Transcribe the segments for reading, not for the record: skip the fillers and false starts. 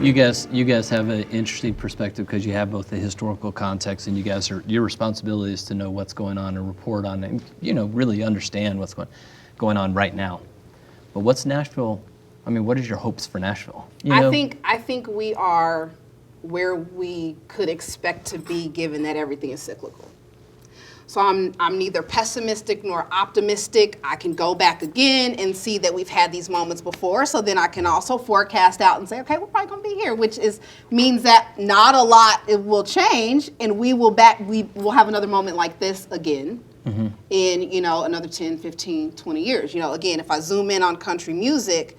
You guys have an interesting perspective because you have both the historical context and your responsibility is to know what's going on and report on it and, really understand what's going on right now. But what's Nashville? I mean, what is your hopes for Nashville? I think we are where we could expect to be given that everything is cyclical. So I'm neither pessimistic nor optimistic. I can go back again and see that we've had these moments before. So then I can also forecast out and say, okay, we're probably gonna be here, which means that not a lot will change, and we will have another moment like this again in another 10, 15, 20 years. Again, if I zoom in on country music,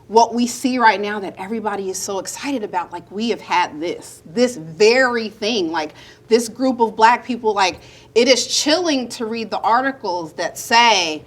what we see right now that everybody is so excited about, like we have had this very thing, like this group of black people, like it is chilling to read the articles that say,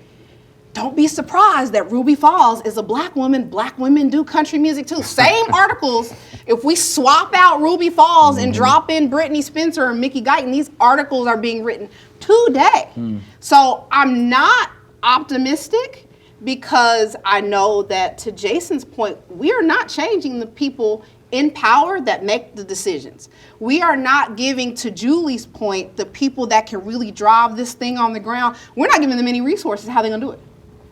don't be surprised that Ruby Falls is a black woman. Black women do country music too. Same articles. If we swap out Ruby Falls and drop in Brittany Spencer or Mickey Guyton, these articles are being written today. So I'm not optimistic, because I know that, to Jason's point, we are not changing the people in power that make the decisions. We are not giving, to Julie's point, the people that can really drive this thing on the ground. We're not giving them any resources. How are they gonna do it?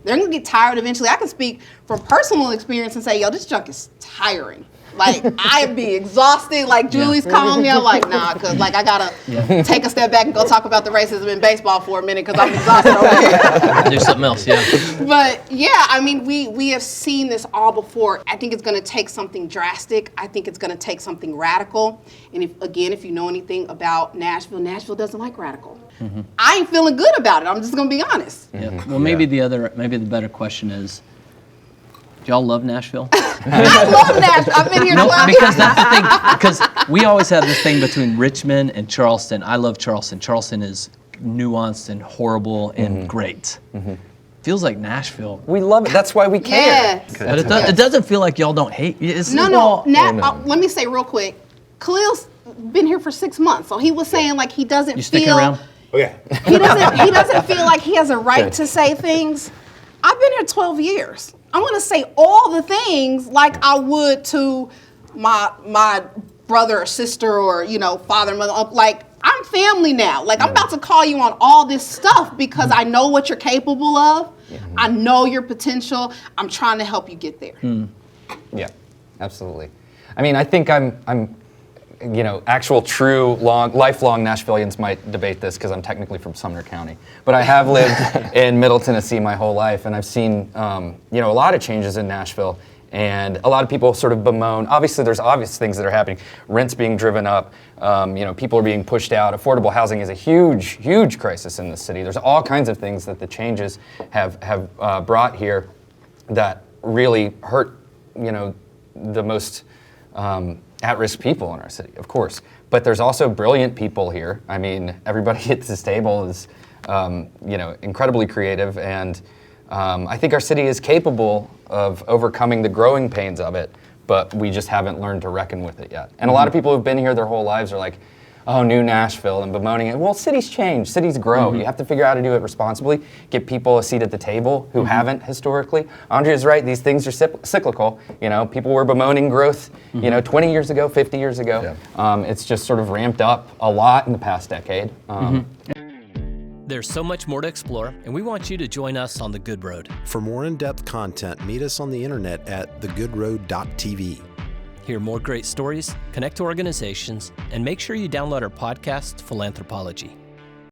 They're gonna get tired eventually. I can speak from personal experience and say, yo, this junk is tiring. Like, I'd be exhausted. Like, Julie's calling me. I'm like, nah, because, like, I got to take a step back and go talk about the racism in baseball for a minute because I'm exhausted over here. Do something else, yeah. But, yeah, I mean, we have seen this all before. I think it's going to take something drastic. I think it's going to take something radical. And, if you know anything about Nashville, Nashville doesn't like radical. I ain't feeling good about it. I'm just going to be honest. Yeah. Well, maybe the better question is, do y'all love Nashville? I love Nashville. I've been here 12 because that's the thing. Because we always have this thing between Richmond and Charleston. I love Charleston. Charleston is nuanced and horrible and great. Feels like Nashville. We love it. That's why we care. Yes. But it doesn't feel like y'all don't hate. No. Let me say real quick. Khalil's been here for 6 months, so he was saying like he doesn't You sticking around? Oh yeah. He doesn't feel like he has a right to say things. I've been here 12 years. I'm gonna say all the things like I would to my brother or sister or father, mother. Like, I'm family now. Like, I'm about to call you on all this stuff because I know what you're capable of. I know your potential. I'm trying to help you get there. Yeah, absolutely. I mean, I think I'm actual true lifelong Nashvillians might debate this because I'm technically from Sumner County, but I have lived in Middle Tennessee my whole life, and I've seen a lot of changes in Nashville, and a lot of people sort of bemoan. Obviously, there's obvious things that are happening. Rents being driven up, people are being pushed out. Affordable housing is a huge, huge crisis in the city. There's all kinds of things that the changes have brought here that really hurt, the most at-risk people in our city, of course. But there's also brilliant people here. I mean, everybody at this table is, incredibly creative, and I think our city is capable of overcoming the growing pains of it, but we just haven't learned to reckon with it yet. And a lot of people who've been here their whole lives are like, oh, new Nashville, and bemoaning it. Well, cities change, cities grow. You have to figure out how to do it responsibly, get people a seat at the table who haven't historically. Andrea's right, these things are cyclical. People were bemoaning growth, 20 years ago, 50 years ago. Yeah. It's just sort of ramped up a lot in the past decade. There's so much more to explore, and we want you to join us on The Good Road. For more in-depth content, meet us on the internet at thegoodroad.tv. Hear more great stories, connect to organizations, and make sure you download our podcast, Philanthropology.